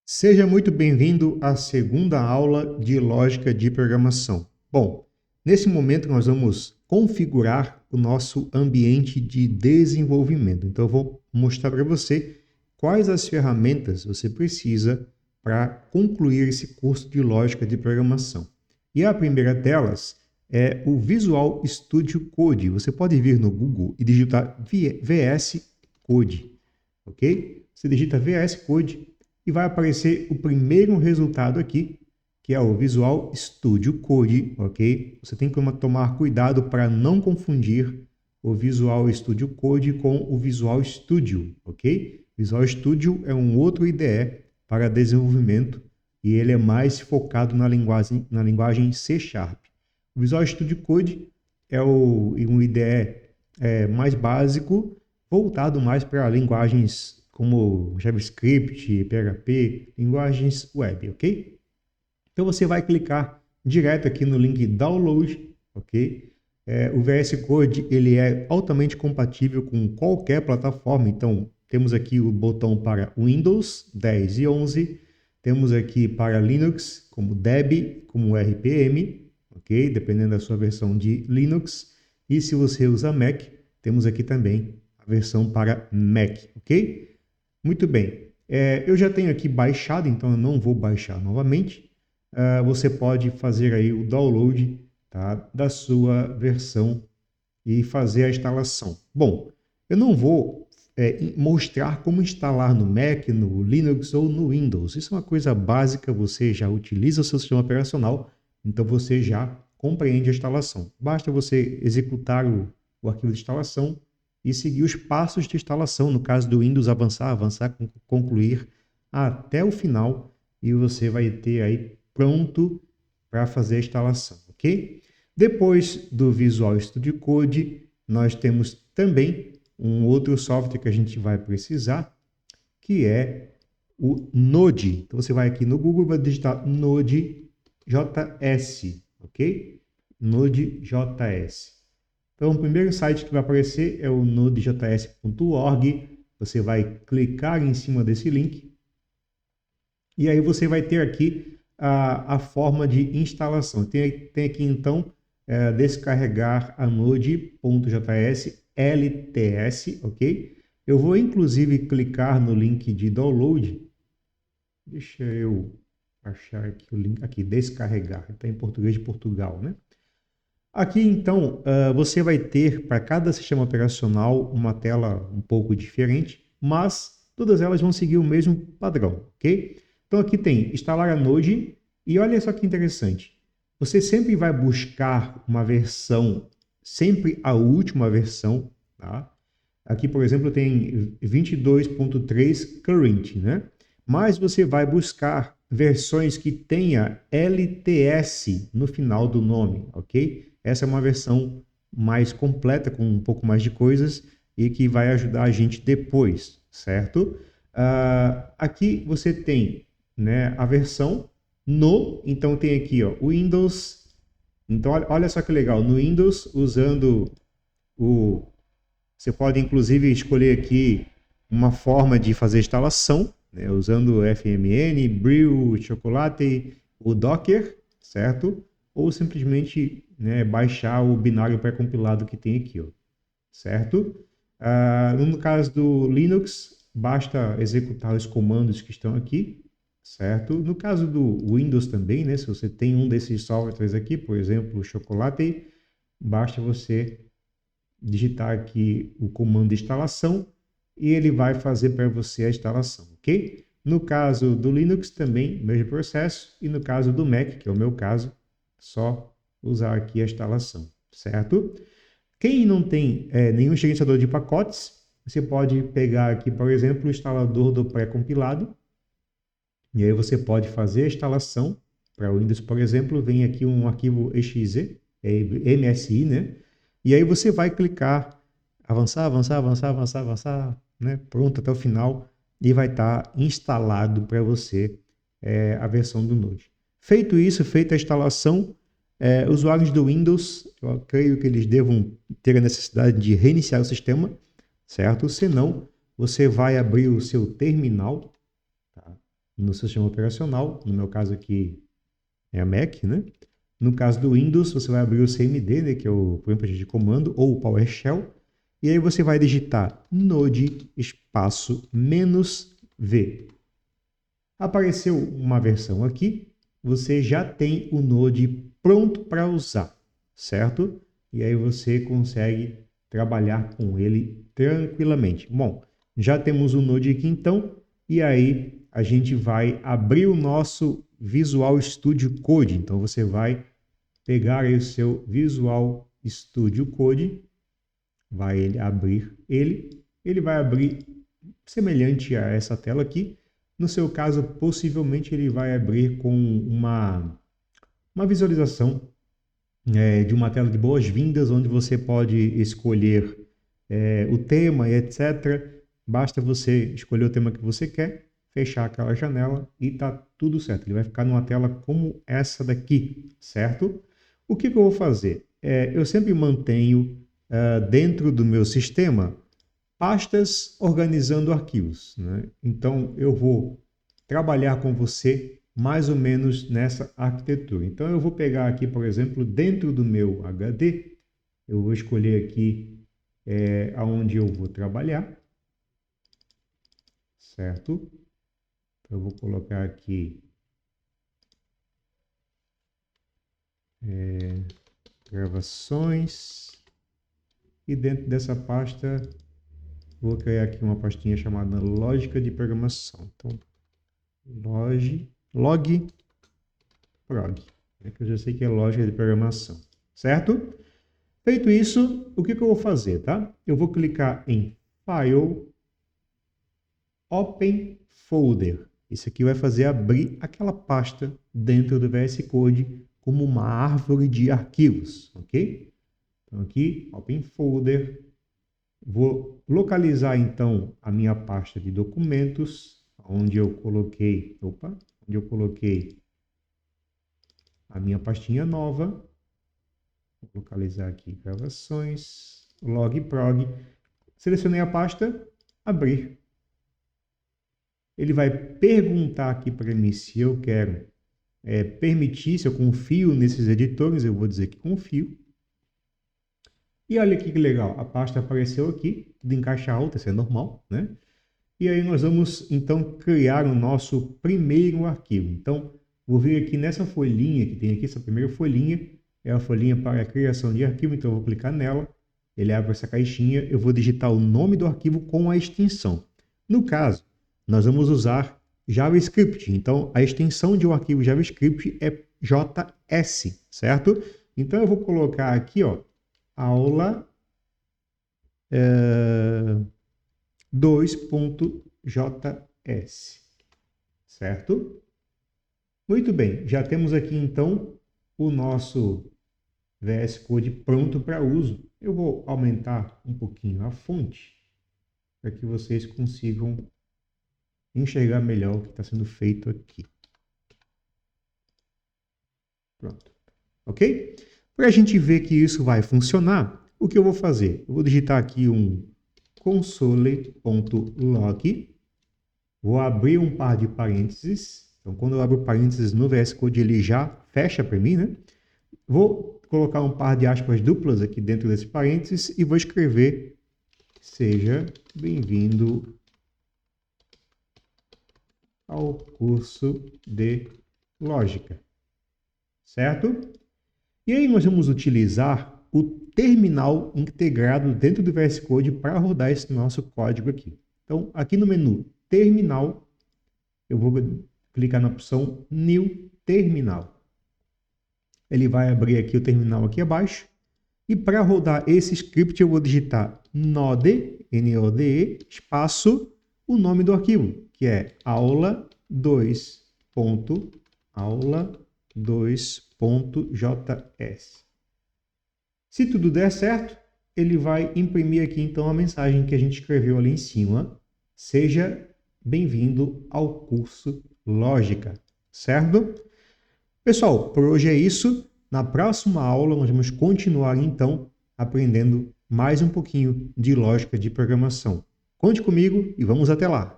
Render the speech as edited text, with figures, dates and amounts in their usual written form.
Seja muito bem-vindo à segunda aula de lógica de programação. Bom, nesse momento nós vamos configurar o nosso ambiente de desenvolvimento. Então eu vou mostrar para você quais as ferramentas você precisa para concluir esse curso de lógica de programação. E a primeira delas é o Visual Studio Code. Você pode vir no Google e digitar VS Code, ok? Você digita VS Code e vai aparecer o primeiro resultado aqui, que é o Visual Studio Code, ok? Você tem que tomar cuidado para não confundir o Visual Studio Code com o Visual Studio, ok? Visual Studio é um outro IDE para desenvolvimento e ele é mais focado na linguagem C Sharp. O Visual Studio Code é um IDE mais básico, voltado mais para linguagens como JavaScript, PHP, linguagens web, ok? Então você vai clicar direto aqui no link Download, ok? O VS Code ele é altamente compatível com qualquer plataforma, então temos aqui o botão para Windows 10 e 11, temos aqui para Linux como Debian, como RPM, ok? Dependendo da sua versão de Linux, e se você usa Mac, temos aqui também a versão para Mac, ok? Muito bem, eu já tenho aqui baixado, então eu não vou baixar novamente. Você pode fazer aí o download, tá, da sua versão e fazer a instalação. Bom, eu não vou mostrar como instalar no Mac, no Linux ou no Windows. Isso é uma coisa básica, você já utiliza o seu sistema operacional, então você já compreende a instalação. Basta você executar o arquivo de instalação e seguir os passos de instalação. No caso do Windows, avançar, concluir até o final e você vai ter aí pronto para fazer a instalação, ok? Depois do Visual Studio Code, nós temos também um outro software que a gente vai precisar, que é o Node. Então você vai aqui no Google e vai digitar Node.js, ok? Node.js. Então, o primeiro site que vai aparecer é o nodejs.org. Você vai clicar em cima desse link e aí você vai ter aqui a forma de instalação. Tem aqui, então, descarregar a node.js LTS, ok? Eu vou, inclusive, clicar no link de download. Deixa eu achar aqui o link. Aqui, descarregar. Está em português de Portugal, né? Aqui, então, você vai ter para cada sistema operacional uma tela um pouco diferente, mas todas elas vão seguir o mesmo padrão, ok? Então, aqui tem instalar a Node e olha só que interessante. Você sempre vai buscar uma versão, sempre a última versão, tá? Aqui, por exemplo, tem 22.3 current, né? Mas você vai buscar versões que tenha LTS no final do nome, ok? Essa é uma versão mais completa, com um pouco mais de coisas e que vai ajudar a gente depois, certo? Aqui você tem, né, a versão então tem aqui, ó, o Windows. Então, olha só que legal, no Windows, usando você pode, inclusive, escolher aqui uma forma de fazer instalação, né, usando o FMN, Brew, Chocolate, o Docker, certo? Ou simplesmente, né, baixar o binário pré-compilado que tem aqui, ó, certo? No caso do Linux, basta executar os comandos que estão aqui, certo? No caso do Windows também, né, se você tem um desses softwares aqui, por exemplo, o Chocolate, basta você digitar aqui o comando de instalação e ele vai fazer para você a instalação, ok? No caso do Linux também, mesmo processo, e no caso do Mac, que é o meu caso, só usar aqui a instalação, certo? Quem não tem nenhum gerenciador de pacotes, você pode pegar aqui, por exemplo, o instalador do pré-compilado, e aí você pode fazer a instalação. Para o Windows, por exemplo, vem aqui um arquivo exe, MSI, né? E aí você vai clicar, avançar, avançar, avançar, avançar, avançar, né? Pronto, até o final, e vai estar instalado para você a versão do Node. Feito isso, feita a instalação, usuários do Windows, eu creio que eles devam ter a necessidade de reiniciar o sistema, certo? Senão, você vai abrir o seu terminal, tá? no sistema operacional. No meu caso aqui é a Mac, né? No caso do Windows, você vai abrir o CMD, né, que é o programa de comando, ou o PowerShell, e aí você vai digitar node espaço -v. Apareceu uma versão aqui, você já tem o Node pronto para usar, certo? E aí você consegue trabalhar com ele tranquilamente. Bom, já temos o Node aqui então, e aí a gente vai abrir o nosso Visual Studio Code. Então você vai pegar aí o seu Visual Studio Code, vai abrir ele vai abrir semelhante a essa tela aqui. No seu caso, possivelmente ele vai abrir com uma visualização de uma tela de boas-vindas, onde você pode escolher o tema e etc. Basta você escolher o tema que você quer, fechar aquela janela e tá tudo certo. Ele vai ficar numa tela como essa daqui, certo? O que eu vou fazer? Eu sempre mantenho dentro do meu sistema pastas organizando arquivos, né? Então, eu vou trabalhar com você mais ou menos nessa arquitetura. Então, eu vou pegar aqui, por exemplo, dentro do meu HD, eu vou escolher aqui aonde eu vou trabalhar, certo? Então, eu vou colocar aqui gravações e dentro dessa pasta vou criar aqui uma pastinha chamada lógica de programação. Então, log prog, que eu já sei que é lógica de programação, certo? Feito isso, o que eu vou fazer, tá? Eu vou clicar em File, Open Folder. Isso aqui vai fazer abrir aquela pasta dentro do VS Code como uma árvore de arquivos, ok? Então aqui, Open Folder. Vou localizar então a minha pasta de documentos, onde eu coloquei a minha pastinha nova. Vou localizar aqui gravações, log prog. Selecionei a pasta, abrir. Ele vai perguntar aqui para mim se eu quero permitir, se eu confio nesses editores. Eu vou dizer que confio. E olha aqui que legal, a pasta apareceu aqui, tudo em caixa alta, isso é normal, né? E aí nós vamos, então, criar o nosso primeiro arquivo. Então, vou vir aqui nessa folhinha que tem aqui, essa primeira folhinha, é a folhinha para a criação de arquivo, então eu vou clicar nela, ele abre essa caixinha, eu vou digitar o nome do arquivo com a extensão. No caso, nós vamos usar JavaScript, então a extensão de um arquivo JavaScript é JS, certo? Então eu vou colocar aqui, ó, aula 2.js, certo? Muito bem, já temos aqui então o nosso VS Code pronto para uso. Eu vou aumentar um pouquinho a fonte para que vocês consigam enxergar melhor o que está sendo feito aqui. Pronto, ok? Para a gente ver que isso vai funcionar, o que eu vou fazer? Eu vou digitar aqui um console.log, vou abrir um par de parênteses. Então, quando eu abro parênteses no VS Code, ele já fecha para mim, né? Vou colocar um par de aspas duplas aqui dentro desse parênteses e vou escrever: seja bem-vindo ao curso de lógica, certo? E aí nós vamos utilizar o terminal integrado dentro do VS Code para rodar esse nosso código aqui. Então, aqui no menu Terminal, eu vou clicar na opção New Terminal. Ele vai abrir aqui o terminal aqui abaixo. E para rodar esse script, eu vou digitar node, N-O-D-E, espaço, o nome do arquivo, que é aula2.js. Se tudo der certo, ele vai imprimir aqui então a mensagem que a gente escreveu ali em cima. Seja bem-vindo ao curso Lógica, certo? Pessoal, por hoje é isso. Na próxima aula nós vamos continuar então aprendendo mais um pouquinho de lógica de programação. Conte comigo e vamos até lá!